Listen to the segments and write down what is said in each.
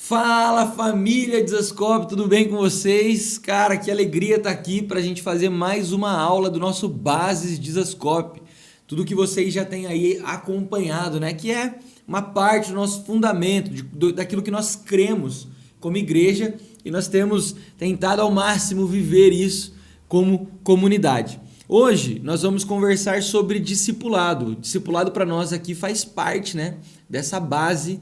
Fala família Desascope, tudo bem com vocês? Cara, que alegria estar aqui para a gente fazer mais uma aula do nosso Bases Desascope. Tudo que vocês já têm aí acompanhado, né? Que é uma parte do nosso fundamento, daquilo que nós cremos como igreja e nós temos tentado ao máximo viver isso como comunidade. Hoje nós vamos conversar sobre discipulado. Discipulado para nós aqui faz parte, né, dessa base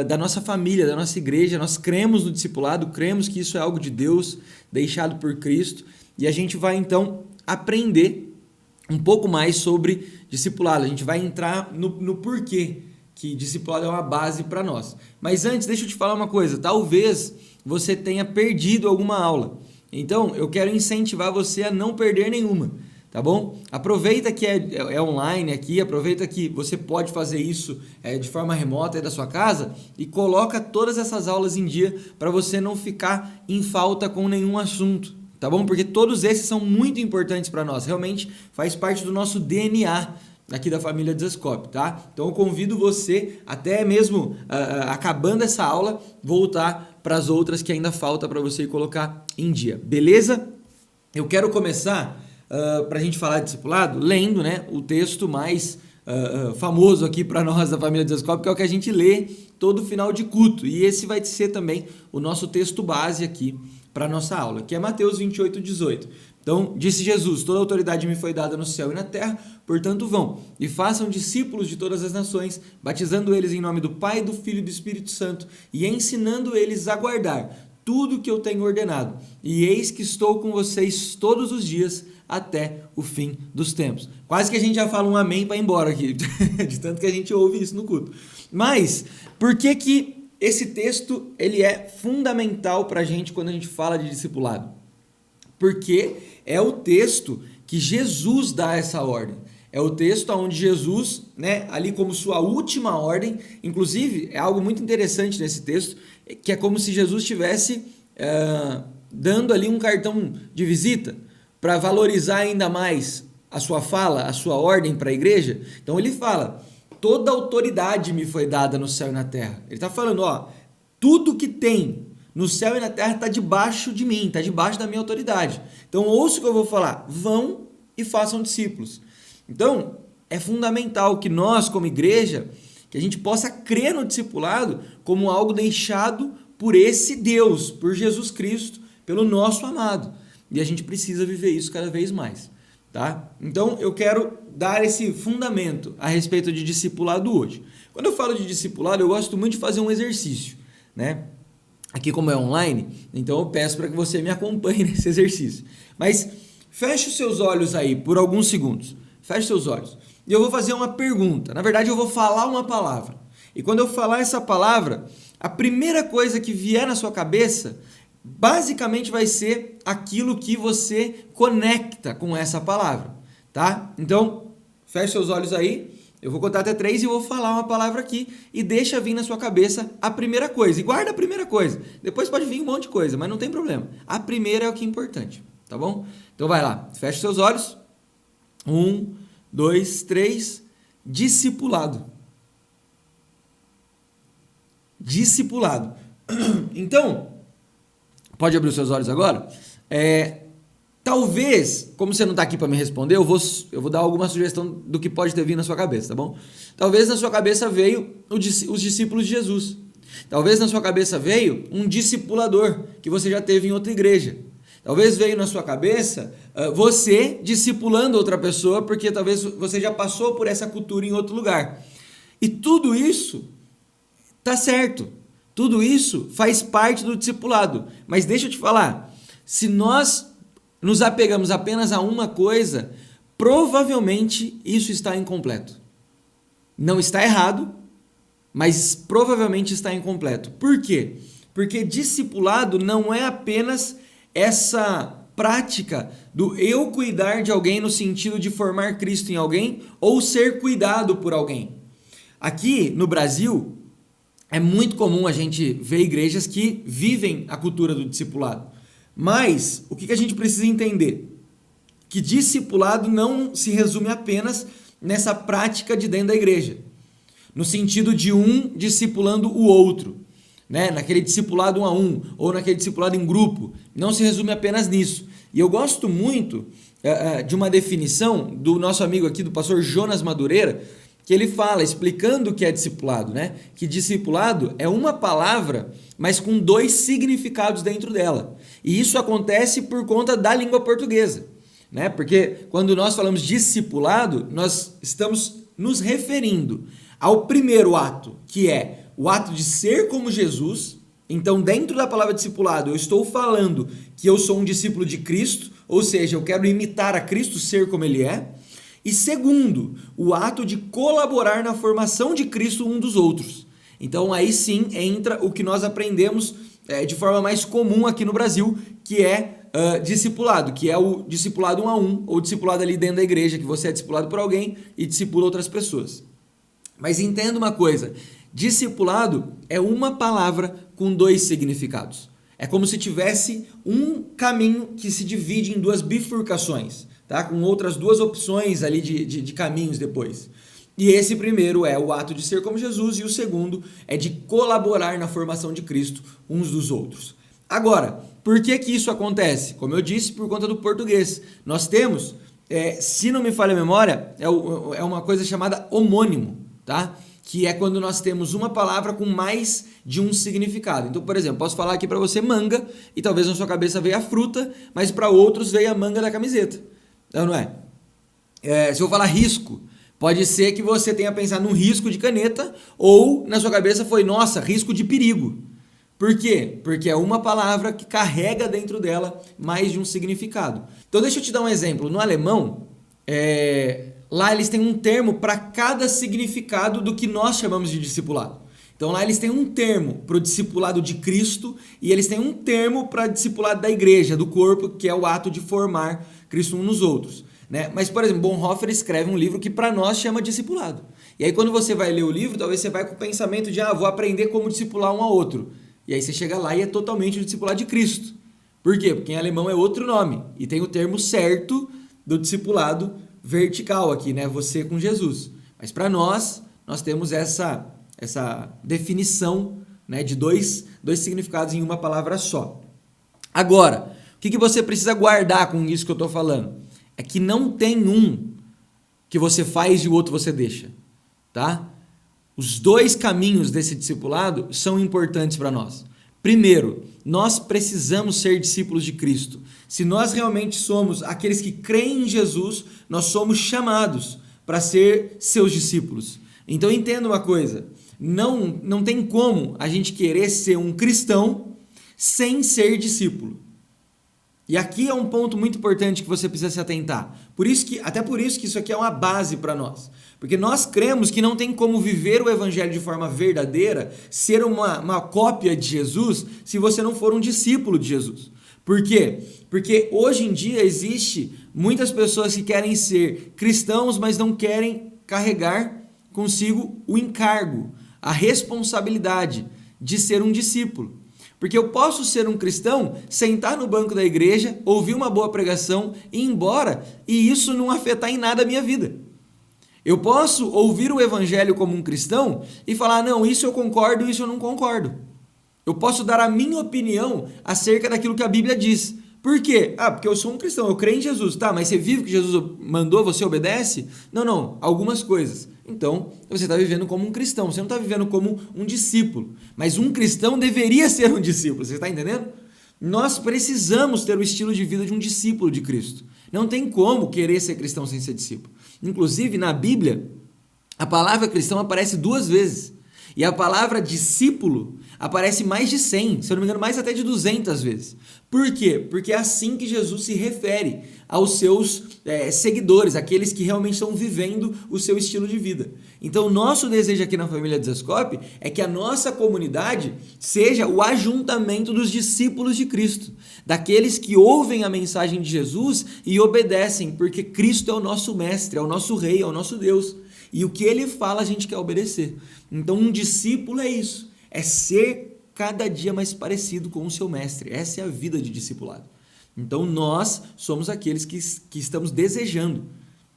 da nossa família, da nossa igreja. Nós cremos no discipulado, cremos que isso é algo de Deus, deixado por Cristo, e a gente vai então aprender um pouco mais sobre discipulado. A gente vai entrar no porquê que discipulado é uma base para nós. Mas antes, deixa eu te falar uma coisa. Talvez você tenha perdido alguma aula. Então, eu quero incentivar você a não perder nenhuma. Tá bom? Aproveita que é online aqui, aproveita que você pode fazer isso de forma remota aí da sua casa e coloca todas essas aulas em dia para você não ficar em falta com nenhum assunto, tá bom? Porque todos esses são muito importantes para nós, realmente faz parte do nosso DNA aqui da família Desascope, tá? Então eu convido você, até mesmo acabando essa aula, voltar para as outras que ainda falta para você colocar em dia, beleza? Eu quero começar para a gente falar de discipulado, lendo, né, o texto mais famoso aqui para nós da família Desascope, que é o que a gente lê todo final de culto. E esse vai ser também o nosso texto base aqui para a nossa aula, que é Mateus 28:18. Então, disse Jesus: toda autoridade me foi dada no céu e na terra, portanto vão e façam discípulos de todas as nações, batizando eles em nome do Pai, do Filho e do Espírito Santo e ensinando eles a guardar tudo que eu tenho ordenado. E eis que estou com vocês todos os dias até o fim dos tempos. Quase que a gente já fala um amém para ir embora aqui, de tanto que a gente ouve isso no culto. Mas, por que esse texto ele é fundamental para a gente quando a gente fala de discipulado? Porque é o texto que Jesus dá essa ordem. É o texto onde Jesus, né, ali como sua última ordem, inclusive é algo muito interessante nesse texto, que é como se Jesus estivesse dando ali um cartão de visita para valorizar ainda mais a sua fala, a sua ordem para a igreja. Então ele fala: toda autoridade me foi dada no céu e na terra. Ele está falando, tudo que tem no céu e na terra está debaixo de mim, está debaixo da minha autoridade. Então ouça o que eu vou falar: vão e façam discípulos. Então é fundamental que nós, como igreja, que a gente possa crer no discipulado como algo deixado por esse Deus, por Jesus Cristo, pelo nosso amado. E a gente precisa viver isso cada vez mais, tá? Então eu quero dar esse fundamento a respeito de discipulado hoje. Quando eu falo de discipulado, eu gosto muito de fazer um exercício, né? Aqui, como é online, então eu peço para que você me acompanhe nesse exercício. Mas feche os seus olhos aí por alguns segundos. Feche seus olhos. E eu vou fazer uma pergunta. Na verdade, eu vou falar uma palavra. E quando eu falar essa palavra, a primeira coisa que vier na sua cabeça basicamente vai ser aquilo que você conecta com essa palavra, tá? Então, feche seus olhos aí, eu vou contar até 3 e eu vou falar uma palavra aqui e deixa vir na sua cabeça a primeira coisa, e guarda a primeira coisa, depois pode vir um monte de coisa, mas não tem problema, a primeira é o que é importante, tá bom? Então vai lá, feche seus olhos, 1, 2, 3, discipulado. Discipulado. Então, pode abrir os seus olhos agora? Talvez, como você não está aqui para me responder, eu vou dar alguma sugestão do que pode ter vindo na sua cabeça, tá bom? Talvez na sua cabeça veio os discípulos de Jesus. Talvez na sua cabeça veio um discipulador que você já teve em outra igreja. Talvez veio na sua cabeça você discipulando outra pessoa, porque talvez você já passou por essa cultura em outro lugar. E tudo isso tá certo. Tudo isso faz parte do discipulado. Mas deixa eu te falar, se nós nos apegamos apenas a uma coisa, provavelmente isso está incompleto. Não está errado, mas provavelmente está incompleto. Por quê? Porque discipulado não é apenas essa prática do eu cuidar de alguém no sentido de formar Cristo em alguém ou ser cuidado por alguém. Aqui no Brasil, é muito comum a gente ver igrejas que vivem a cultura do discipulado. Mas o que a gente precisa entender? Que discipulado não se resume apenas nessa prática de dentro da igreja, no sentido de um discipulando o outro. né? Naquele discipulado 1 a 1 ou naquele discipulado em grupo. Não se resume apenas nisso. E eu gosto muito de uma definição do nosso amigo aqui, do pastor Jonas Madureira, que ele fala, explicando o que é discipulado, né? Que discipulado é uma palavra, mas com dois significados dentro dela. E isso acontece por conta da língua portuguesa, né? Porque quando nós falamos discipulado, nós estamos nos referindo ao primeiro ato, que é o ato de ser como Jesus. Então, dentro da palavra discipulado, eu estou falando que eu sou um discípulo de Cristo, ou seja, eu quero imitar a Cristo, ser como Ele é. E segundo, o ato de colaborar na formação de Cristo um dos outros. Então, aí sim entra o que nós aprendemos de forma mais comum aqui no Brasil, que é discipulado, que é o discipulado 1 a 1, ou discipulado ali dentro da igreja, que você é discipulado por alguém e discipula outras pessoas. Mas entenda uma coisa, discipulado é uma palavra com dois significados. É como se tivesse um caminho que se divide em duas bifurcações, tá? Com outras duas opções ali de caminhos depois. E esse primeiro é o ato de ser como Jesus e o segundo é de colaborar na formação de Cristo uns dos outros. Agora, por que que isso acontece? Como eu disse, por conta do português. Nós temos, se não me falha a memória, é uma coisa chamada homônimo, tá? Que é quando nós temos uma palavra com mais de um significado. Então, por exemplo, posso falar aqui para você manga e talvez na sua cabeça veio a fruta, mas para outros veio a manga da camiseta. Não é? Se eu falar risco, pode ser que você tenha pensado num risco de caneta ou na sua cabeça foi, nossa, risco de perigo. Por quê? Porque é uma palavra que carrega dentro dela mais de um significado. Então, deixa eu te dar um exemplo. No alemão, lá eles têm um termo para cada significado do que nós chamamos de discipulado. Então lá eles têm um termo para o discipulado de Cristo e eles têm um termo para o discipulado da igreja, do corpo, que é o ato de formar Cristo uns nos outros, né? Mas, por exemplo, Bonhoeffer escreve um livro que para nós chama discipulado. E aí quando você vai ler o livro, talvez você vai com o pensamento de, vou aprender como discipular um ao outro. E aí você chega lá e é totalmente o discipulado de Cristo. Por quê? Porque em alemão é outro nome e tem o termo certo do discipulado vertical aqui, né? Você com Jesus. Mas para nós temos essa definição, né, de dois significados em uma palavra só. Agora, o que você precisa guardar com isso que eu estou falando? É que não tem um que você faz e o outro você deixa, tá? Os dois caminhos desse discipulado são importantes para nós. Primeiro, nós precisamos ser discípulos de Cristo. Se nós realmente somos aqueles que creem em Jesus, nós somos chamados para ser seus discípulos. Então entenda uma coisa, não tem como a gente querer ser um cristão sem ser discípulo. E aqui é um ponto muito importante que você precisa se atentar. Até por isso que isso aqui é uma base para nós. Porque nós cremos que não tem como viver o evangelho de forma verdadeira, ser uma cópia de Jesus, se você não for um discípulo de Jesus. Por quê? Porque hoje em dia existe muitas pessoas que querem ser cristãos, mas não querem carregar consigo o encargo, a responsabilidade de ser um discípulo. Porque eu posso ser um cristão, sentar no banco da igreja, ouvir uma boa pregação e ir embora, e isso não afetar em nada a minha vida. Eu posso ouvir o evangelho como um cristão e falar, não, isso eu concordo, isso eu não concordo. Eu posso dar a minha opinião acerca daquilo que a Bíblia diz. Por quê? Porque eu sou um cristão, eu creio em Jesus. Tá, mas você vive o que Jesus mandou, você obedece? Não, algumas coisas. Então, você está vivendo como um cristão, você não está vivendo como um discípulo. Mas um cristão deveria ser um discípulo, você está entendendo? Nós precisamos ter o estilo de vida de um discípulo de Cristo. Não tem como querer ser cristão sem ser discípulo. Inclusive, na Bíblia, a palavra cristão aparece 2 vezes. E a palavra discípulo aparece mais de 100, se eu não me engano, mais até de 200 vezes. Por quê? Porque é assim que Jesus se refere aos seus seguidores, aqueles que realmente estão vivendo o seu estilo de vida. Então, o nosso desejo aqui na família Dizascope é que a nossa comunidade seja o ajuntamento dos discípulos de Cristo, daqueles que ouvem a mensagem de Jesus e obedecem, porque Cristo é o nosso mestre, é o nosso rei, é o nosso Deus. E o que ele fala a gente quer obedecer. Então um discípulo é isso, é ser cada dia mais parecido com o seu mestre. Essa é a vida de discipulado. Então nós somos aqueles que estamos desejando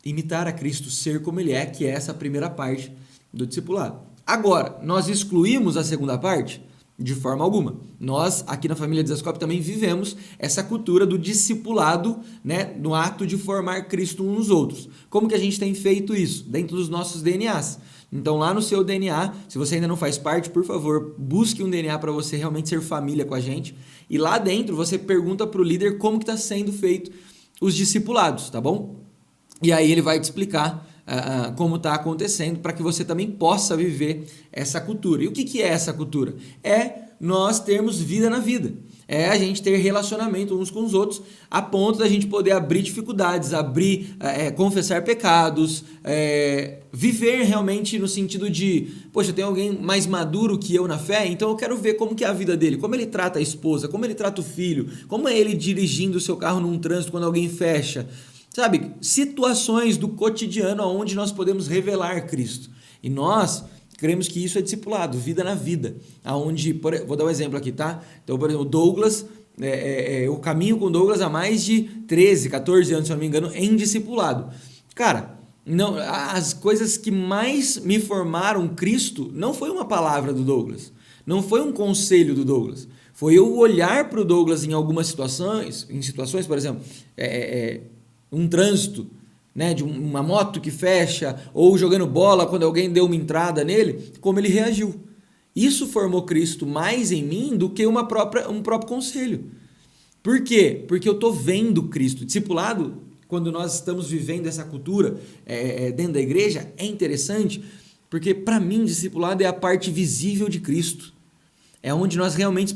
imitar a Cristo, ser como ele é, que é essa primeira parte do discipulado. Agora, nós excluímos a segunda parte? De forma alguma. Nós, aqui na família Desascope, também vivemos essa cultura do discipulado, né, no ato de formar Cristo uns nos outros. Como que a gente tem feito isso? Dentro dos nossos DNAs. Então, lá no seu DNA, se você ainda não faz parte, por favor, busque um DNA para você realmente ser família com a gente. E lá dentro, você pergunta para o líder como que está sendo feito os discipulados, tá bom? E aí ele vai te explicar como está acontecendo para que você também possa viver essa cultura. E o que é essa cultura? É nós termos vida na vida. É a gente ter relacionamento uns com os outros a ponto da gente poder abrir dificuldades, confessar pecados, viver realmente no sentido de, poxa, tem alguém mais maduro que eu na fé, então eu quero ver como que é a vida dele, como ele trata a esposa, como ele trata o filho, como é ele dirigindo o seu carro num trânsito quando alguém fecha. Sabe, situações do cotidiano onde nós podemos revelar Cristo. E nós cremos que isso é discipulado, vida na vida. Aonde, vou dar um exemplo aqui, tá? Então, por exemplo, o Douglas, eu caminho com o Douglas há mais de 13, 14 anos, se eu não me engano, em discipulado. Cara, não, as coisas que mais me formaram Cristo não foi uma palavra do Douglas, não foi um conselho do Douglas. Foi eu olhar para o Douglas em algumas situações, por exemplo, um trânsito, né, de uma moto que fecha, ou jogando bola quando alguém deu uma entrada nele, como ele reagiu. Isso formou Cristo mais em mim do que um próprio conselho. Por quê? Porque eu estou vendo Cristo. Discipulado, quando nós estamos vivendo essa cultura dentro da igreja, é interessante, porque para mim discipulado é a parte visível de Cristo. É onde nós realmente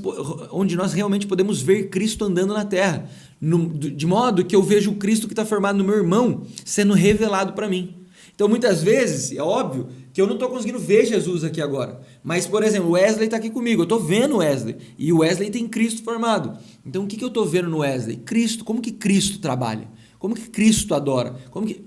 podemos ver Cristo andando na terra. De modo que eu vejo o Cristo que está formado no meu irmão sendo revelado para mim. Então, muitas vezes, é óbvio que eu não estou conseguindo ver Jesus aqui agora. Mas, por exemplo, o Wesley está aqui comigo. Eu estou vendo o Wesley. E o Wesley tem Cristo formado. Então, o que eu estou vendo no Wesley? Cristo. Como que Cristo trabalha? Como que Cristo adora?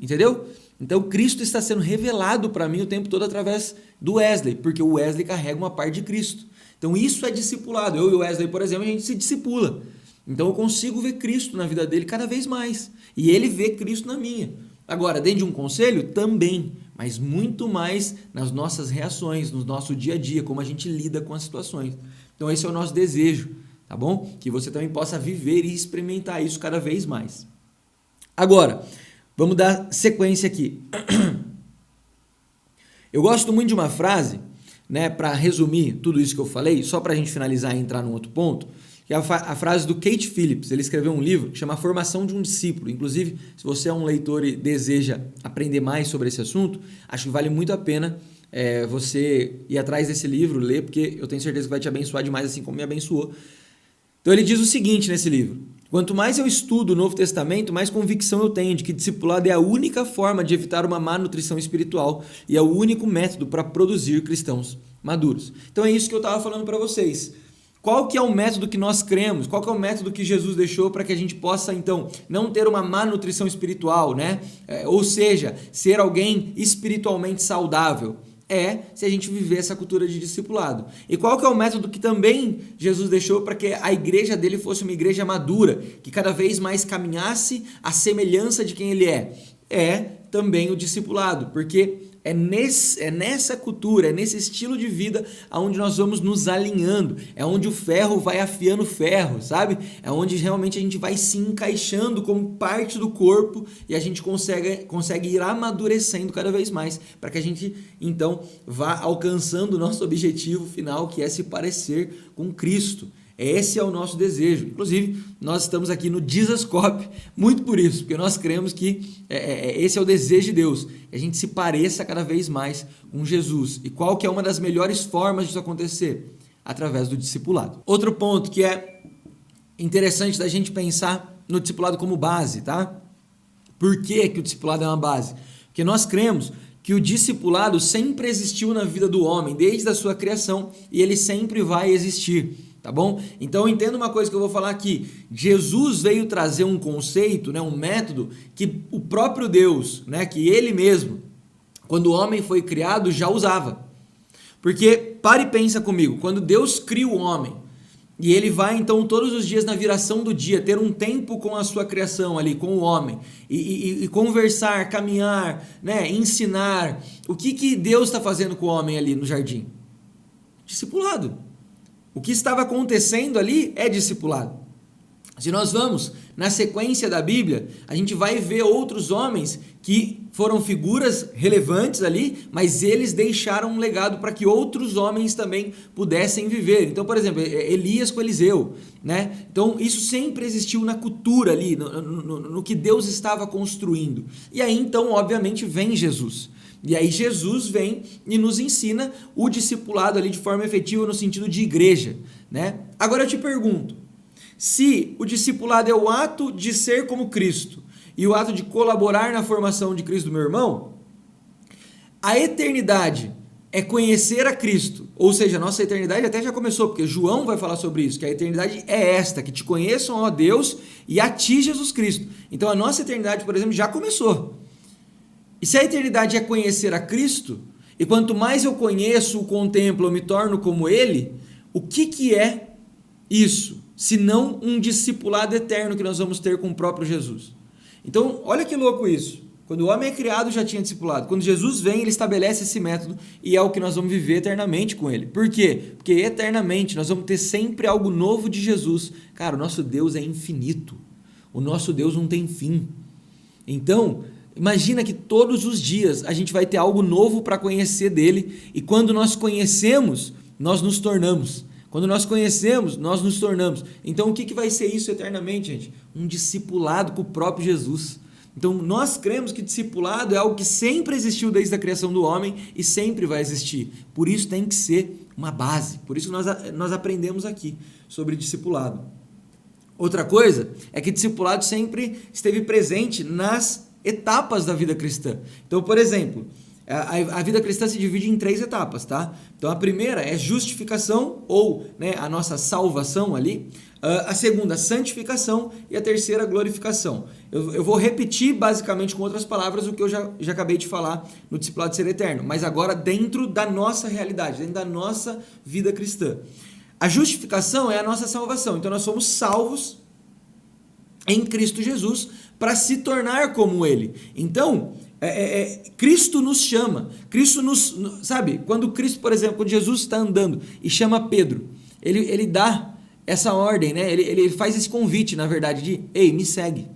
Entendeu? Então, Cristo está sendo revelado para mim o tempo todo através do Wesley. Porque o Wesley carrega uma parte de Cristo. Então, isso é discipulado. Eu e o Wesley, por exemplo, a gente se discipula. Então, eu consigo ver Cristo na vida dele cada vez mais. E ele vê Cristo na minha. Agora, dentro de um conselho, também. Mas muito mais nas nossas reações, no nosso dia a dia, como a gente lida com as situações. Então, esse é o nosso desejo, tá bom? Que você também possa viver e experimentar isso cada vez mais. Agora, vamos dar sequência aqui. Eu gosto muito de uma frase, né, para resumir tudo isso que eu falei, só para a gente finalizar e entrar num outro ponto, que é a frase do Kate Phillips. Ele escreveu um livro que chama A Formação de um Discípulo. Inclusive, se você é um leitor e deseja aprender mais sobre esse assunto, acho que vale muito a pena você ir atrás desse livro, ler, porque eu tenho certeza que vai te abençoar demais, assim como me abençoou. Então ele diz o seguinte nesse livro: quanto mais eu estudo o Novo Testamento, mais convicção eu tenho de que discipulado é a única forma de evitar uma má nutrição espiritual e é o único método para produzir cristãos maduros. Então é isso que eu estava falando para vocês. Qual que é o método que nós cremos? Qual que é o método que Jesus deixou para que a gente possa, então, não ter uma má nutrição espiritual, né? Ou seja, ser alguém espiritualmente saudável. Se a gente viver essa cultura de discipulado. E qual que é o método que também Jesus deixou para que a igreja dele fosse uma igreja madura, que cada vez mais caminhasse à semelhança de quem ele é? Também o discipulado, porque é nessa cultura, é nesse estilo de vida onde nós vamos nos alinhando, é onde o ferro vai afiando o ferro, sabe? É onde realmente a gente vai se encaixando como parte do corpo e a gente consegue ir amadurecendo cada vez mais, para que a gente então vá alcançando o nosso objetivo final, que é se parecer com Cristo. Esse é o nosso desejo. Inclusive, nós estamos aqui no Desascope muito por isso, porque nós cremos que esse é o desejo de Deus, que a gente se pareça cada vez mais com Jesus. E qual que é uma das melhores formas disso acontecer? Através do discipulado. Outro ponto que é interessante da gente pensar no discipulado como base, tá? Por que o discipulado é uma base? Porque nós cremos que o discipulado sempre existiu na vida do homem, desde a sua criação, e ele sempre vai existir. Tá bom? Então entenda uma coisa que eu vou falar aqui. Jesus veio trazer um conceito, né, um método que o próprio Deus, né, que ele mesmo, quando o homem foi criado, já usava. Porque, pare e pensa comigo, quando Deus cria o homem, e ele vai então todos os dias na viração do dia, ter um tempo com a sua criação ali, com o homem, e conversar, caminhar, né, ensinar, o que Deus está fazendo com o homem ali no jardim? Discipulado. O que estava acontecendo ali é discipulado. Se nós vamos na sequência da Bíblia, a gente vai ver outros homens que foram figuras relevantes ali, mas eles deixaram um legado para que outros homens também pudessem viver. Então, por exemplo, Elias com Eliseu, né? Então, isso sempre existiu na cultura ali, no que Deus estava construindo. E aí, então, obviamente, vem Jesus. E aí Jesus vem e nos ensina o discipulado ali de forma efetiva no sentido de igreja, né? Agora eu te pergunto, se o discipulado é o ato de ser como Cristo e o ato de colaborar na formação de Cristo, meu irmão, a eternidade é conhecer a Cristo, ou seja, a nossa eternidade até já começou, porque João vai falar sobre isso, que a eternidade é esta, que te conheçam, ó Deus, e a ti, Jesus Cristo. Então a nossa eternidade, por exemplo, já começou. E se a eternidade é conhecer a Cristo, e quanto mais eu conheço, o contemplo, eu me torno como Ele, o que é isso? Se não um discipulado eterno que nós vamos ter com o próprio Jesus. Então, olha que louco isso. Quando o homem é criado, já tinha discipulado. Quando Jesus vem, ele estabelece esse método e é o que nós vamos viver eternamente com ele. Por quê? Porque eternamente nós vamos ter sempre algo novo de Jesus. Cara, o nosso Deus é infinito. O nosso Deus não tem fim. Então, imagina que todos os dias a gente vai ter algo novo para conhecer dele e quando nós conhecemos, nós nos tornamos. Quando nós conhecemos, nós nos tornamos. Então, o que vai ser isso eternamente, gente? Um discipulado com o próprio Jesus. Então, nós cremos que discipulado é algo que sempre existiu desde a criação do homem e sempre vai existir. Por isso tem que ser uma base. Por isso nós aprendemos aqui sobre discipulado. Outra coisa é que discipulado sempre esteve presente nas etapas da vida cristã. Então, por exemplo, a vida cristã se divide em 3 etapas, tá? Então a primeira é justificação ou, né, a nossa salvação ali, a segunda santificação e a terceira glorificação. Eu vou repetir basicamente com outras palavras o que eu já acabei de falar no discipulado de ser eterno, mas agora dentro da nossa realidade, dentro da nossa vida cristã. A justificação é a nossa salvação, então nós somos salvos em Cristo Jesus para se tornar como Ele. Então, Cristo nos chama, Cristo nos, sabe, quando Cristo, por exemplo, quando Jesus está andando e chama Pedro, ele dá essa ordem, né? Ele faz esse convite, na verdade, de, ei, me segue.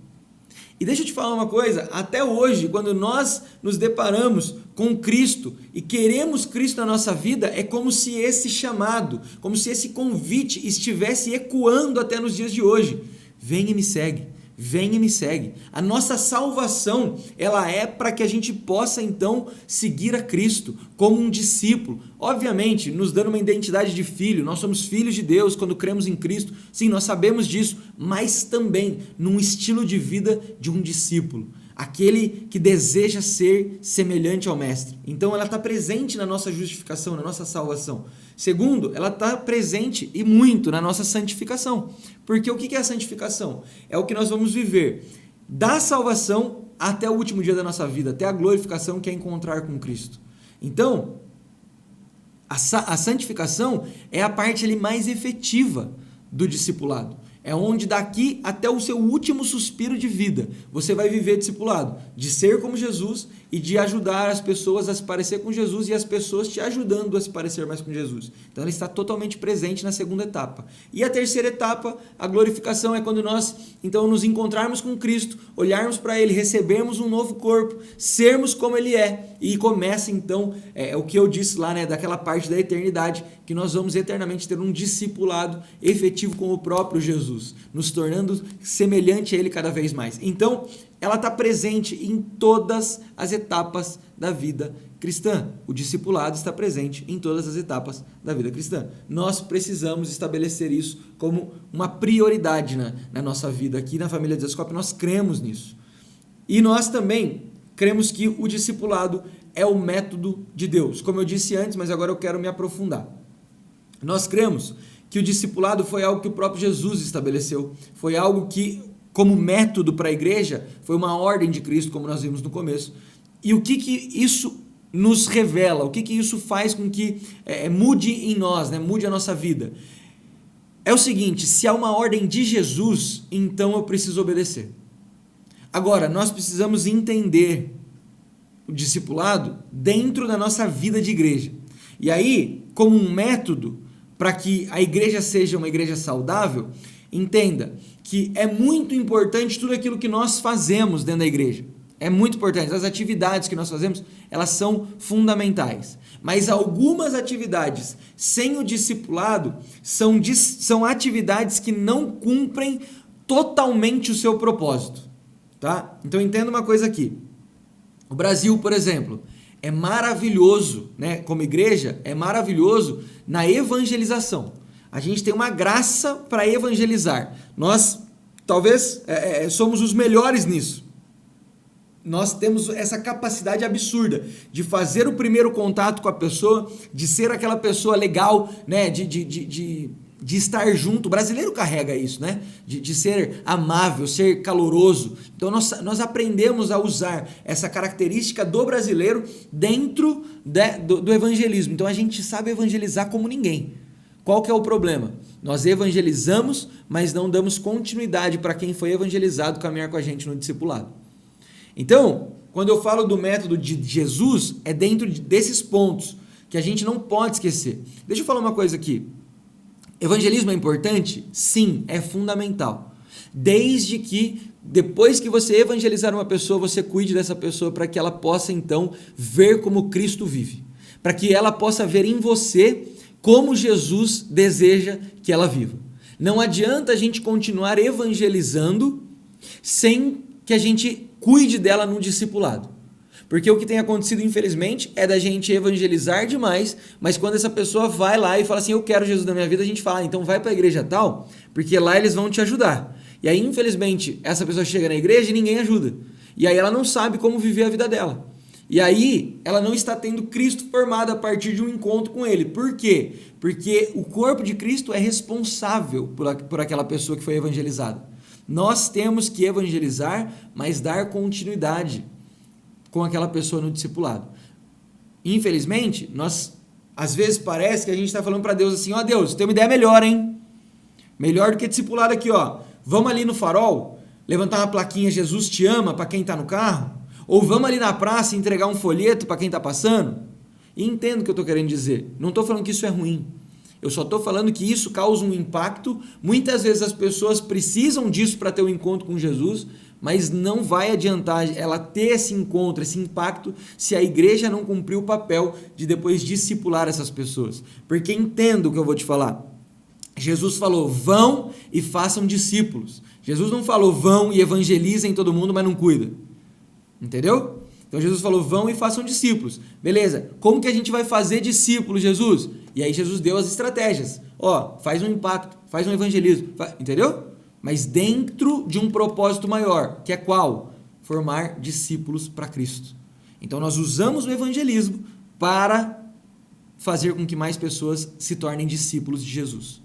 E deixa eu te falar uma coisa, até hoje, quando nós nos deparamos com Cristo e queremos Cristo na nossa vida, é como se esse chamado, como se esse convite estivesse ecoando até nos dias de hoje. Vem e me segue. Vem e me segue. A nossa salvação, ela é para que a gente possa então seguir a Cristo como um discípulo. Obviamente, nos dando uma identidade de filho, nós somos filhos de Deus quando cremos em Cristo. Sim, nós sabemos disso, mas também num estilo de vida de um discípulo. Aquele que deseja ser semelhante ao Mestre. Então ela está presente na nossa justificação, na nossa salvação. Segundo, ela está presente e muito na nossa santificação. Porque o que é a santificação? É o que nós vamos viver da salvação até o último dia da nossa vida, até a glorificação que é encontrar com Cristo. Então, a santificação é a parte ali mais efetiva do discipulado. É onde daqui até o seu último suspiro de vida, você vai viver discipulado, de ser como Jesus e de ajudar as pessoas a se parecer com Jesus e as pessoas te ajudando a se parecer mais com Jesus. Então, ele está totalmente presente na segunda etapa. E a terceira etapa, a glorificação, é quando nós, então, nos encontrarmos com Cristo, olharmos para Ele, recebermos um novo corpo, sermos como Ele é. E começa, então, o que eu disse lá, né, daquela parte da eternidade, que nós vamos eternamente ter um discipulado efetivo com o próprio Jesus, nos tornando semelhante a Ele cada vez mais. Então, ela está presente em todas as etapas da vida cristã. O discipulado está presente em todas as etapas da vida cristã. Nós precisamos estabelecer isso como uma prioridade na nossa vida. Aqui na família de Desascope, nós cremos nisso. E nós também cremos que o discipulado é o método de Deus. Como eu disse antes, mas agora eu quero me aprofundar. Nós cremos que o discipulado foi algo que o próprio Jesus estabeleceu. Foi algo que, como método para a igreja, foi uma ordem de Cristo, como nós vimos no começo. E o que isso nos revela? O que isso faz com que mude em nós, né? Mude a nossa vida? É o seguinte, se há uma ordem de Jesus, então eu preciso obedecer. Agora, nós precisamos entender o discipulado dentro da nossa vida de igreja. E aí, como um método para que a igreja seja uma igreja saudável, entenda que é muito importante tudo aquilo que nós fazemos dentro da igreja. É muito importante. As atividades que nós fazemos, elas são fundamentais. Mas algumas atividades sem o discipulado são atividades que não cumprem totalmente o seu propósito. Tá? Então entenda uma coisa aqui. O Brasil, por exemplo, é maravilhoso, né? Como igreja, é maravilhoso na evangelização. A gente tem uma graça para evangelizar. Nós, talvez, somos os melhores nisso. Nós temos essa capacidade absurda de fazer o primeiro contato com a pessoa, de ser aquela pessoa legal, né? De estar junto. O brasileiro carrega isso, né? De ser amável, ser caloroso. Então nós aprendemos a usar essa característica do brasileiro dentro do evangelismo. Então a gente sabe evangelizar como ninguém. Qual que é o problema? Nós evangelizamos, mas não damos continuidade para quem foi evangelizado caminhar com a gente no discipulado. Então, quando eu falo do método de Jesus, é dentro desses pontos que a gente não pode esquecer. Deixa eu falar uma coisa aqui. Evangelismo é importante? Sim, é fundamental. Desde que, depois que você evangelizar uma pessoa, você cuide dessa pessoa para que ela possa, então, ver como Cristo vive. Para que ela possa ver em você como Jesus deseja que ela viva. Não adianta a gente continuar evangelizando sem que a gente cuide dela no discipulado. Porque o que tem acontecido, infelizmente, é da gente evangelizar demais, mas quando essa pessoa vai lá e fala assim, eu quero Jesus na minha vida, a gente fala, então vai para a igreja tal, porque lá eles vão te ajudar. E aí, infelizmente, essa pessoa chega na igreja e ninguém ajuda. E aí ela não sabe como viver a vida dela. E aí ela não está tendo Cristo formado a partir de um encontro com Ele. Por quê? Porque o corpo de Cristo é responsável por aquela pessoa que foi evangelizada. Nós temos que evangelizar, mas dar continuidade com aquela pessoa no discipulado. Infelizmente, às vezes parece que a gente está falando para Deus assim, ó Deus, tem uma ideia melhor, hein? Melhor do que discipulado aqui, ó. Vamos ali no farol, levantar uma plaquinha Jesus te ama para quem está no carro? Ou vamos ali na praça entregar um folheto para quem está passando? E entendo o que eu estou querendo dizer. Não estou falando que isso é ruim. Eu só estou falando que isso causa um impacto. Muitas vezes as pessoas precisam disso para ter um encontro com Jesus, mas não vai adiantar ela ter esse encontro, esse impacto, se a igreja não cumprir o papel de depois discipular essas pessoas. Porque entenda o que eu vou te falar. Jesus falou, vão e façam discípulos. Jesus não falou, vão e evangelizem todo mundo, mas não cuida. Entendeu? Então Jesus falou, vão e façam discípulos. Beleza, como que a gente vai fazer discípulos, Jesus? E aí Jesus deu as estratégias. Ó, faz um impacto, faz um evangelismo, entendeu? Mas dentro de um propósito maior, que é qual? Formar discípulos para Cristo. Então nós usamos o evangelismo para fazer com que mais pessoas se tornem discípulos de Jesus.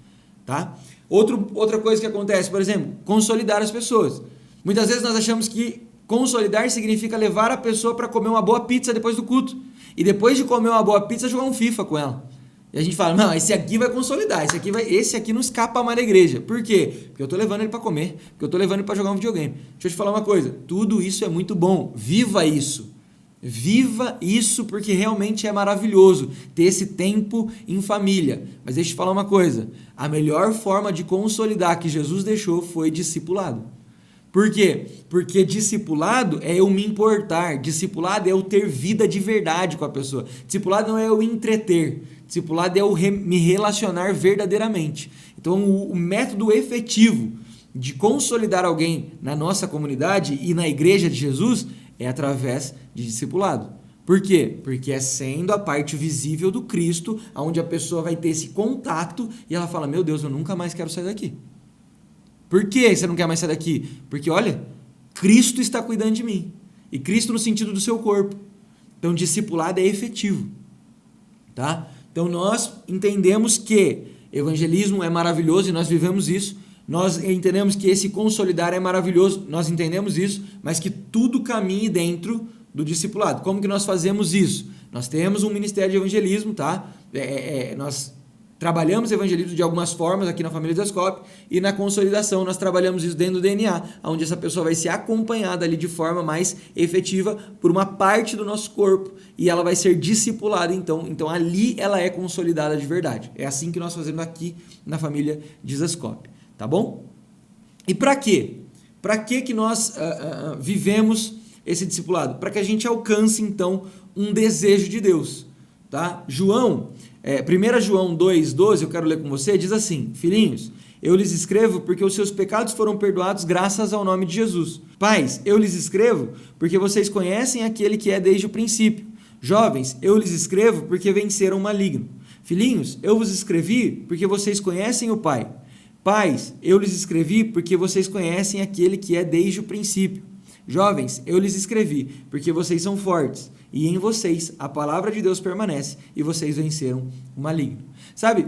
Tá? Outra coisa que acontece, por exemplo, consolidar as pessoas. Muitas vezes nós achamos que consolidar significa levar a pessoa para comer uma boa pizza depois do culto. E depois de comer uma boa pizza, jogar um FIFA com ela. E a gente fala, não, esse aqui vai consolidar, esse aqui não escapa mais da igreja. Por quê? Porque eu estou levando ele para comer, porque eu estou levando ele para jogar um videogame. Deixa eu te falar uma coisa, tudo isso é muito bom, viva isso. Viva isso porque realmente é maravilhoso ter esse tempo em família. Mas deixa eu te falar uma coisa, a melhor forma de consolidar que Jesus deixou foi discipulado. Por quê? Porque discipulado é eu me importar, discipulado é eu ter vida de verdade com a pessoa, discipulado não é eu entreter, discipulado é eu me relacionar verdadeiramente. Então o método efetivo de consolidar alguém na nossa comunidade e na igreja de Jesus é através de discipulado. Por quê? Porque é sendo a parte visível do Cristo, onde a pessoa vai ter esse contato e ela fala, meu Deus, eu nunca mais quero sair daqui. Por que você não quer mais sair daqui? Porque, olha, Cristo está cuidando de mim. E Cristo no sentido do seu corpo. Então, discipulado é efetivo. Tá? Então, nós entendemos que evangelismo é maravilhoso e nós vivemos isso. Nós entendemos que esse consolidar é maravilhoso, nós entendemos isso, mas que tudo caminhe dentro do discipulado. Como que nós fazemos isso? Nós temos um ministério de evangelismo, tá? Nós trabalhamos evangelismo de algumas formas aqui na família Dizascope, e na consolidação nós trabalhamos isso dentro do DNA, onde essa pessoa vai ser acompanhada ali de forma mais efetiva por uma parte do nosso corpo, e ela vai ser discipulada então ali ela é consolidada de verdade. É assim que nós fazemos aqui na família Dizascope, tá bom? E para quê? Para que nós vivemos esse discipulado? Para que a gente alcance então um desejo de Deus, tá? 1 João 2,12, eu quero ler com você, diz assim: filhinhos, eu lhes escrevo porque os seus pecados foram perdoados graças ao nome de Jesus. Pais, eu lhes escrevo porque vocês conhecem aquele que é desde o princípio. Jovens, eu lhes escrevo porque venceram o maligno. Filhinhos, eu vos escrevi porque vocês conhecem o Pai. Pais, eu lhes escrevi porque vocês conhecem aquele que é desde o princípio. Jovens, eu lhes escrevi porque vocês são fortes, e em vocês a palavra de Deus permanece, e vocês venceram o maligno. Sabe,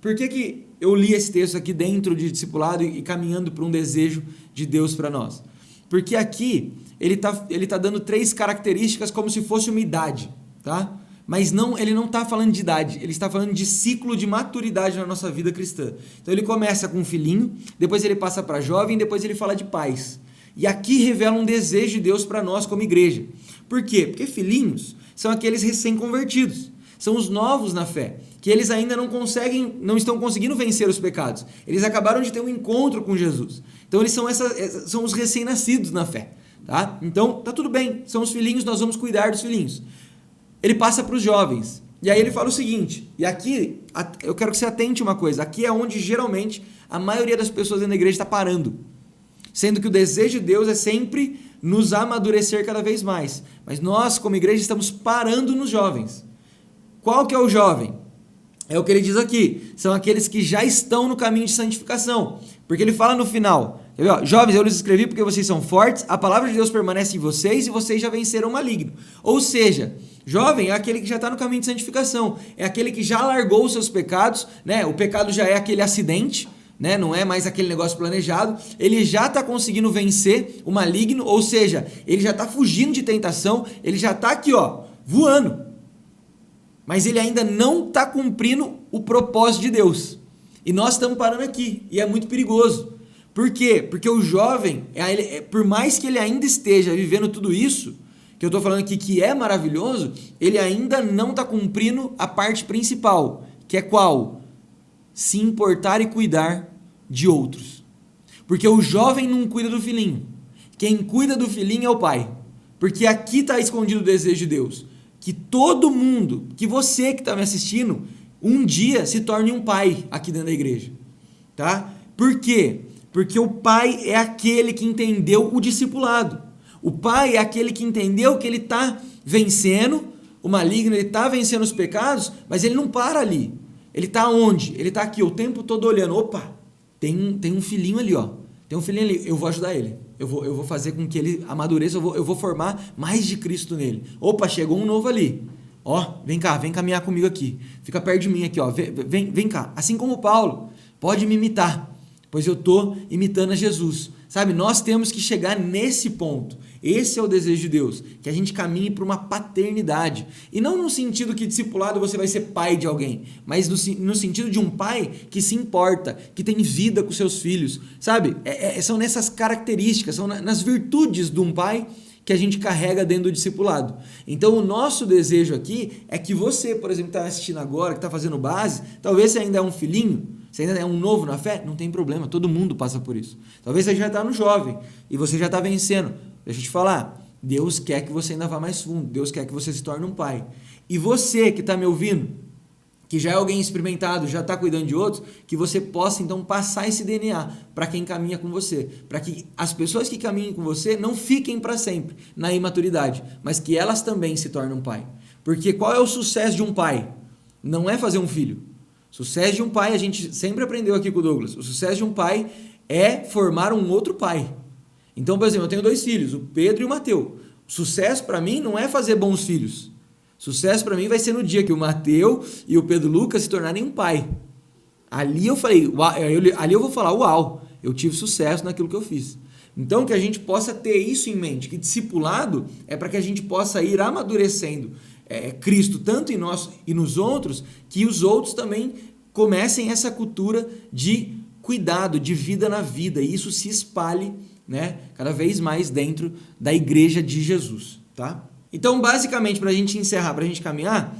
por que eu li esse texto aqui dentro de discipulado e caminhando para um desejo de Deus para nós? Porque aqui ele tá dando 3 características como se fosse uma idade, tá? Mas ele não está falando de idade, ele está falando de ciclo de maturidade na nossa vida cristã. Então ele começa com um filhinho, depois ele passa para jovem, depois ele fala de pais. E aqui revela um desejo de Deus para nós como igreja. Por quê? Porque filhinhos são aqueles recém-convertidos, são os novos na fé, que eles ainda não estão conseguindo vencer os pecados. Eles acabaram de ter um encontro com Jesus. Então eles são os recém-nascidos na fé, tá? Então tá tudo bem, são os filhinhos, nós vamos cuidar dos filhinhos. Ele passa para os jovens, e aí ele fala o seguinte, e aqui eu quero que você atente uma coisa, aqui é onde geralmente a maioria das pessoas dentro da igreja está parando, sendo que o desejo de Deus é sempre nos amadurecer cada vez mais, mas nós como igreja estamos parando nos jovens. Qual que é o jovem? É o que ele diz aqui, são aqueles que já estão no caminho de santificação, porque ele fala no final, jovens, eu lhes escrevi porque vocês são fortes, a palavra de Deus permanece em vocês e vocês já venceram o maligno. Ou seja, jovem é aquele que já está no caminho de santificação, é aquele que já largou os seus pecados, né? O pecado já é aquele acidente, né? Não é mais aquele negócio planejado, ele já está conseguindo vencer o maligno, ou seja, ele já está fugindo de tentação, ele já está aqui, voando. Mas ele ainda não está cumprindo o propósito de Deus. E nós estamos parando aqui, e é muito perigoso. Por quê? Porque o jovem, por mais que ele ainda esteja vivendo tudo isso, que eu estou falando aqui que é maravilhoso, ele ainda não está cumprindo a parte principal, que é qual? Se importar e cuidar de outros. Porque o jovem não cuida do filhinho. Quem cuida do filhinho é o pai. Porque aqui está escondido o desejo de Deus. Que todo mundo, que você que está me assistindo, um dia se torne um pai aqui dentro da igreja. Tá? Por quê? Porque o pai é aquele que entendeu o discipulado. O pai é aquele que entendeu que ele está vencendo o maligno, ele está vencendo os pecados, mas ele não para ali. Ele está onde? Ele está aqui o tempo todo olhando. Opa, tem um filhinho ali, Tem um filhinho ali, eu vou ajudar ele. Eu vou fazer com que ele amadureça, eu vou formar mais de Cristo nele. Opa, chegou um novo ali. Vem cá, vem caminhar comigo aqui. Fica perto de mim aqui, vem cá. Assim como Paulo, pode me imitar, pois eu estou imitando a Jesus. Sabe, nós temos que chegar nesse ponto. Esse é o desejo de Deus, que a gente caminhe para uma paternidade. E não no sentido que discipulado você vai ser pai de alguém, mas no sentido de um pai que se importa, que tem vida com seus filhos. Sabe, são nessas características, são nas virtudes de um pai que a gente carrega dentro do discipulado. Então o nosso desejo aqui é que você, por exemplo, que está assistindo agora, que está fazendo base, talvez você ainda é um filhinho, você ainda é um novo na fé, não tem problema, todo mundo passa por isso. Talvez você já está no jovem e você já está vencendo. Deixa eu te falar, Deus quer que você ainda vá mais fundo, Deus quer que você se torne um pai. E você que está me ouvindo, que já é alguém experimentado, já está cuidando de outros, que você possa então passar esse DNA para quem caminha com você, para que as pessoas que caminhem com você não fiquem para sempre na imaturidade, mas que elas também se tornem um pai. Porque qual é o sucesso de um pai? Não é fazer um filho. O sucesso de um pai, a gente sempre aprendeu aqui com o Douglas, o sucesso de um pai é formar um outro pai. Então, por exemplo, eu tenho 2 filhos, o Pedro e o Mateus. Sucesso para mim não é fazer bons filhos. Sucesso para mim vai ser no dia que o Mateus e o Pedro Lucas se tornarem um pai. Ali eu falei, ali eu vou falar, uau, eu tive sucesso naquilo que eu fiz. Então, que a gente possa ter isso em mente, que discipulado é para que a gente possa ir amadurecendo Cristo tanto em nós e nos outros, que os outros também comecem essa cultura de cuidado, de vida na vida, e isso se espalhe, né, cada vez mais dentro da igreja de Jesus, tá? Então, basicamente, para a gente encerrar, para a gente caminhar,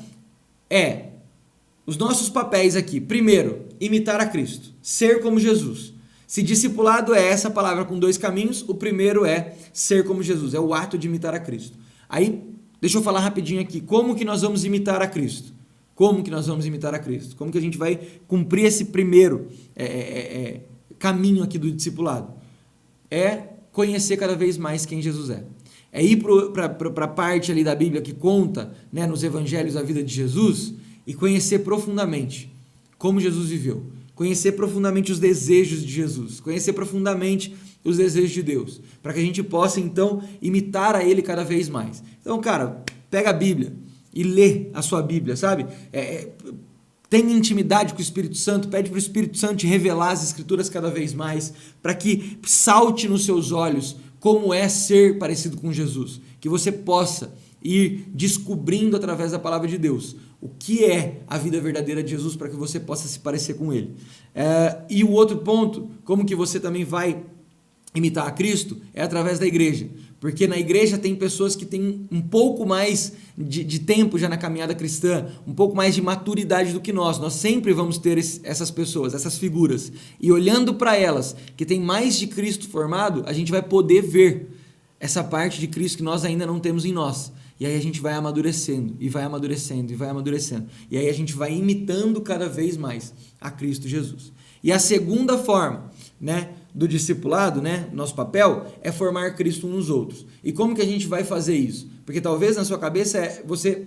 os nossos papéis aqui. Primeiro, imitar a Cristo, ser como Jesus. Se discipulado é essa palavra com 2 caminhos, o primeiro é ser como Jesus, é o ato de imitar a Cristo. Aí, deixa eu falar rapidinho aqui, como que nós vamos imitar a Cristo? Como que nós vamos imitar a Cristo? Como que a gente vai cumprir esse primeiro caminho aqui do discipulado? É conhecer cada vez mais quem Jesus é. É ir para a parte ali da Bíblia que conta, né, nos evangelhos a vida de Jesus e conhecer profundamente como Jesus viveu. Conhecer profundamente os desejos de Jesus. Conhecer profundamente os desejos de Deus. Para que a gente possa, então, imitar a Ele cada vez mais. Então, cara, pega a Bíblia e lê a sua Bíblia, sabe? Tenha intimidade com o Espírito Santo, pede para o Espírito Santo te revelar as Escrituras cada vez mais, para que salte nos seus olhos como é ser parecido com Jesus, que você possa ir descobrindo através da palavra de Deus o que é a vida verdadeira de Jesus, para que você possa se parecer com Ele. E o outro ponto, como que você também vai imitar a Cristo, é através da igreja, porque na igreja tem pessoas que têm um pouco mais de tempo já na caminhada cristã, um pouco mais de maturidade do que nós sempre vamos ter essas pessoas, essas figuras, e olhando para elas, que tem mais de Cristo formado, a gente vai poder ver essa parte de Cristo que nós ainda não temos em nós, e aí a gente vai amadurecendo, e vai amadurecendo, e vai amadurecendo, e aí a gente vai imitando cada vez mais a Cristo Jesus. E a segunda forma, né, do discipulado, né, nosso papel é formar Cristo uns nos outros. E como que a gente vai fazer isso? Porque talvez na sua cabeça você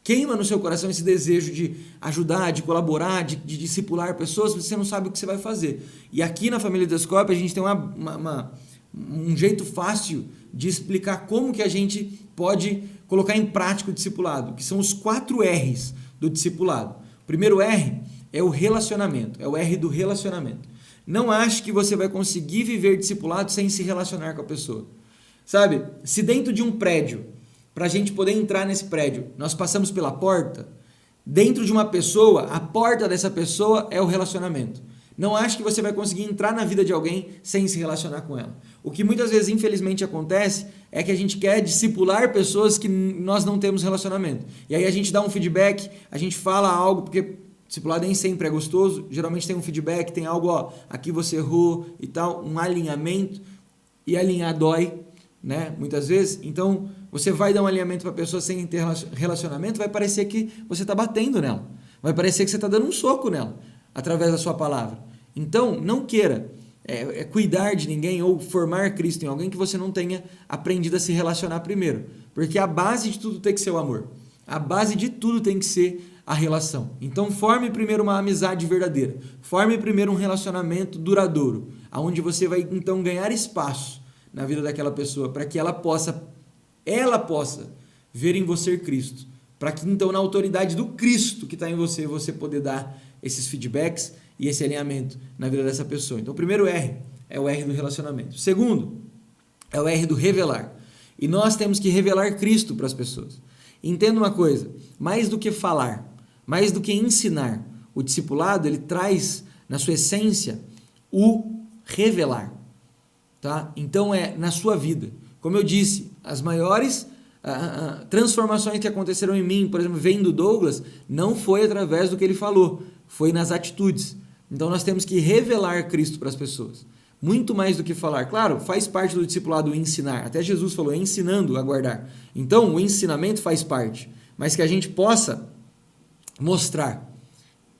queima no seu coração esse desejo de ajudar, de colaborar, de discipular pessoas, você não sabe o que você vai fazer. E aqui na família Descope a gente tem um jeito fácil de explicar como que a gente pode colocar em prática o discipulado, que são os 4 R's do discipulado. O primeiro R é o relacionamento, é o R do relacionamento. Não ache que você vai conseguir viver discipulado sem se relacionar com a pessoa. Sabe, se dentro de um prédio, para a gente poder entrar nesse prédio, nós passamos pela porta, dentro de uma pessoa, a porta dessa pessoa é o relacionamento. Não ache que você vai conseguir entrar na vida de alguém sem se relacionar com ela. O que muitas vezes, infelizmente, acontece é que a gente quer discipular pessoas que nós não temos relacionamento. E aí a gente dá um feedback, a gente fala algo, porque discipulado nem sempre é gostoso, geralmente tem um feedback, tem algo, aqui você errou e tal, um alinhamento, e alinhar dói, né, muitas vezes. Então, você vai dar um alinhamento para a pessoa sem ter relacionamento, vai parecer que você está batendo nela, vai parecer que você está dando um soco nela, através da sua palavra. Então, não queira cuidar de ninguém ou formar Cristo em alguém que você não tenha aprendido a se relacionar primeiro, porque a base de tudo tem que ser o amor, a base de tudo tem que ser a relação. Então, forme primeiro uma amizade verdadeira, forme primeiro um relacionamento duradouro, onde você vai então ganhar espaço na vida daquela pessoa, para que ela possa ver em você Cristo, para que então na autoridade do Cristo que está em você, você poder dar esses feedbacks e esse alinhamento na vida dessa pessoa. Então, o primeiro R é o R do relacionamento. O segundo é o R do revelar. E nós temos que revelar Cristo para as pessoas. Entenda uma coisa, mais do que falar, mais do que ensinar, o discipulado, ele traz na sua essência o revelar, tá? Então é na sua vida. Como eu disse, as maiores transformações que aconteceram em mim, por exemplo, vendo Douglas, não foi através do que ele falou, foi nas atitudes. Então nós temos que revelar Cristo para as pessoas, muito mais do que falar. Claro, faz parte do discipulado o ensinar, até Jesus falou, ensinando a guardar. Então o ensinamento faz parte, mas que a gente possa mostrar,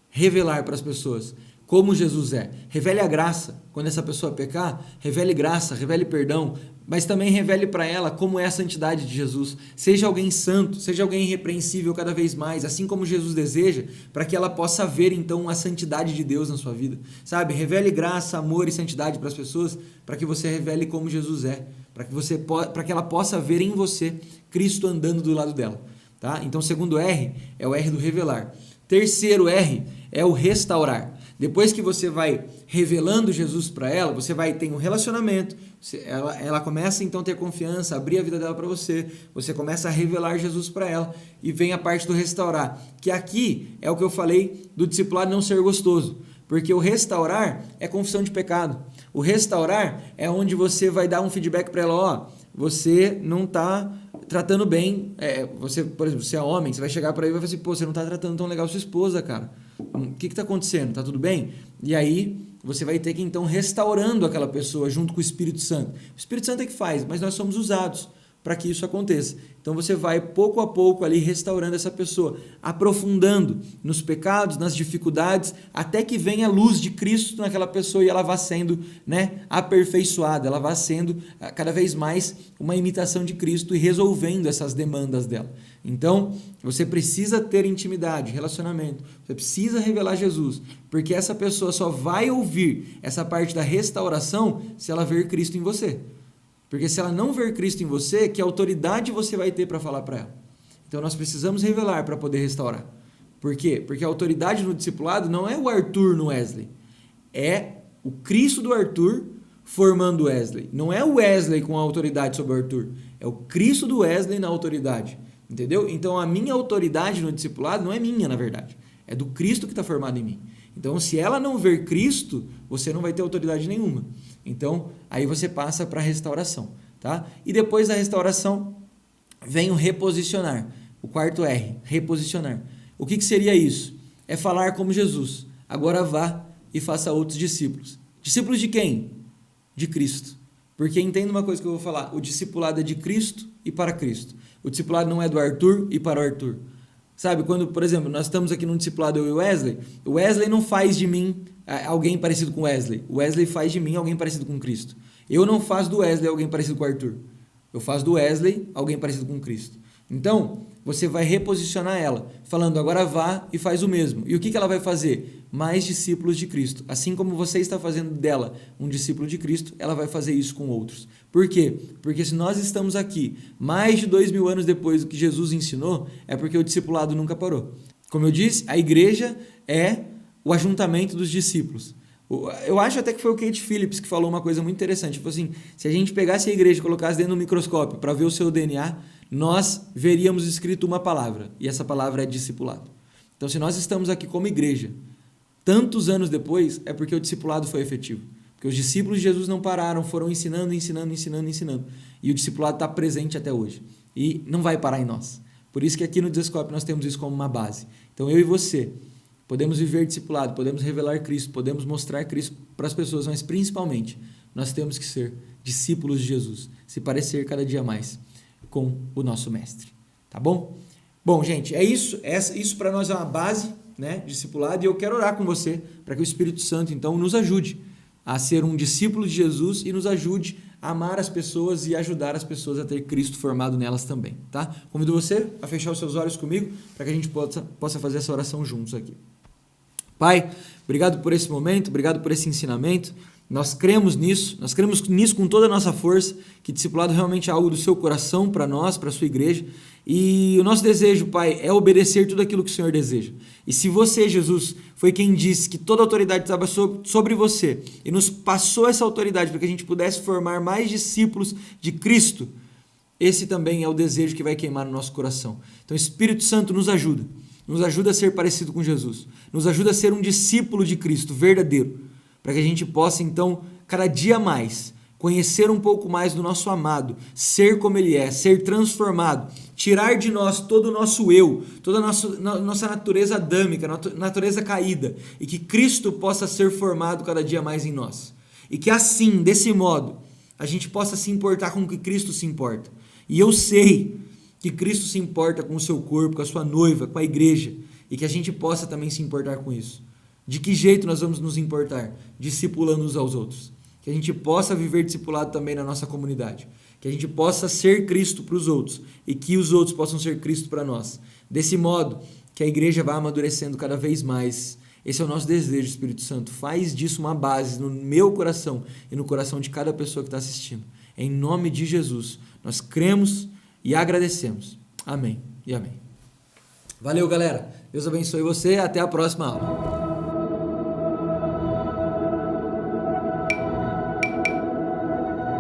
revelar para as pessoas como Jesus é. Revele a graça. Quando essa pessoa pecar, revele graça, revele perdão, mas também revele para ela como é a santidade de Jesus. Seja alguém santo, seja alguém irrepreensível cada vez mais, assim como Jesus deseja, para que ela possa ver então a santidade de Deus na sua vida. Sabe? Revele graça, amor e santidade para as pessoas, para que você revele como Jesus é, para que ela possa ver em você Cristo andando do lado dela. Tá? Então, o segundo R é o R do revelar. Terceiro R é o restaurar. Depois que você vai revelando Jesus para ela, você vai ter um relacionamento, ela começa então a ter confiança, abrir a vida dela para você, você começa a revelar Jesus para ela e vem a parte do restaurar, que aqui é o que eu falei do discipulado não ser gostoso, porque o restaurar é confissão de pecado. O restaurar é onde você vai dar um feedback para ela, ó, você não está tratando bem, você, por exemplo, se é homem, você vai chegar para ele e vai falar assim, pô, você não está tratando tão legal sua esposa, cara. O que está acontecendo? Tá tudo bem? E aí você vai ter que então restaurando aquela pessoa junto com o Espírito Santo. O Espírito Santo é que faz, mas nós somos usados para que isso aconteça. Então você vai pouco a pouco ali restaurando essa pessoa, aprofundando nos pecados, nas dificuldades, até que venha a luz de Cristo naquela pessoa e ela vá sendo, aperfeiçoada, ela vá sendo cada vez mais uma imitação de Cristo e resolvendo essas demandas dela. Então, você precisa ter intimidade, relacionamento, você precisa revelar Jesus, porque essa pessoa só vai ouvir essa parte da restauração se ela ver Cristo em você. Porque se ela não ver Cristo em você, que autoridade você vai ter para falar para ela? Então nós precisamos revelar para poder restaurar. Por quê? Porque a autoridade no discipulado não é o Arthur no Wesley. É o Cristo do Arthur formando o Wesley. Não é o Wesley com a autoridade sobre o Arthur. É o Cristo do Wesley na autoridade. Entendeu? Então a minha autoridade no discipulado não é minha, na verdade. É do Cristo que está formado em mim. Então, se ela não ver Cristo, você não vai ter autoridade nenhuma. Então, aí você passa para a restauração, tá? E depois da restauração, vem o reposicionar. O quarto R, reposicionar. O que seria isso? É falar como Jesus. Agora vá e faça outros discípulos. Discípulos de quem? De Cristo. Porque entenda uma coisa que eu vou falar. O discipulado é de Cristo e para Cristo. O discipulado não é do Arthur e para o Arthur. Sabe, quando, por exemplo, nós estamos aqui num discipulado, eu e o Wesley não faz de mim alguém parecido com o Wesley faz de mim alguém parecido com Cristo. Eu não faço do Wesley alguém parecido com o Arthur. Eu faço do Wesley alguém parecido com Cristo. Então, você vai reposicionar ela, falando, agora vá e faz o mesmo. E o que ela vai fazer? Mais discípulos de Cristo. Assim como você está fazendo dela um discípulo de Cristo, ela vai fazer isso com outros. Por quê? Porque se nós estamos aqui mais de 2000 anos depois do que Jesus ensinou, é porque o discipulado nunca parou. Como eu disse, a igreja é o ajuntamento dos discípulos. Eu acho até que foi o Kate Phillips que falou uma coisa muito interessante. Tipo assim, se a gente pegasse a igreja e colocasse dentro do microscópio para ver o seu DNA, nós veríamos escrito uma palavra, e essa palavra é discipulado. Então, se nós estamos aqui como igreja, tantos anos depois, é porque o discipulado foi efetivo. Porque os discípulos de Jesus não pararam, foram ensinando. E o discipulado está presente até hoje. E não vai parar em nós. Por isso que aqui no Desascope nós temos isso como uma base. Então, eu e você podemos viver discipulado, podemos revelar Cristo, podemos mostrar Cristo para as pessoas, mas principalmente, nós temos que ser discípulos de Jesus, se parecer cada dia mais com o nosso mestre, tá bom? Bom, gente, é isso. Isso para nós é uma base, discipulado, e eu quero orar com você para que o Espírito Santo, então, nos ajude a ser um discípulo de Jesus e nos ajude a amar as pessoas e ajudar as pessoas a ter Cristo formado nelas também, tá? Convido você a fechar os seus olhos comigo para que a gente possa fazer essa oração juntos aqui. Pai, obrigado por esse momento, obrigado por esse ensinamento. Nós cremos nisso com toda a nossa força, que discipulado realmente é algo do seu coração para nós, para a sua igreja, e o nosso desejo, Pai, é obedecer tudo aquilo que o Senhor deseja. E se você, Jesus, foi quem disse que toda a autoridade estava sobre você, e nos passou essa autoridade para que a gente pudesse formar mais discípulos de Cristo, esse também é o desejo que vai queimar no nosso coração. Então, Espírito Santo, nos ajuda a ser parecido com Jesus, nos ajuda a ser um discípulo de Cristo verdadeiro, para que a gente possa, então, cada dia mais, conhecer um pouco mais do nosso amado, ser como Ele é, ser transformado, tirar de nós todo o nosso eu, toda a nossa natureza adâmica, natureza caída, e que Cristo possa ser formado cada dia mais em nós. E que assim, desse modo, a gente possa se importar com o que Cristo se importa. E eu sei que Cristo se importa com o seu corpo, com a sua noiva, com a igreja, e que a gente possa também se importar com isso. De que jeito nós vamos nos importar? Discipulando uns aos outros. Que a gente possa viver discipulado também na nossa comunidade. Que a gente possa ser Cristo para os outros e que os outros possam ser Cristo para nós. Desse modo, que a igreja vá amadurecendo cada vez mais. Esse é o nosso desejo, Espírito Santo. Faz disso uma base no meu coração e no coração de cada pessoa que está assistindo. Em nome de Jesus, nós cremos e agradecemos. Amém e amém. Valeu, galera. Deus abençoe você. Até a próxima aula.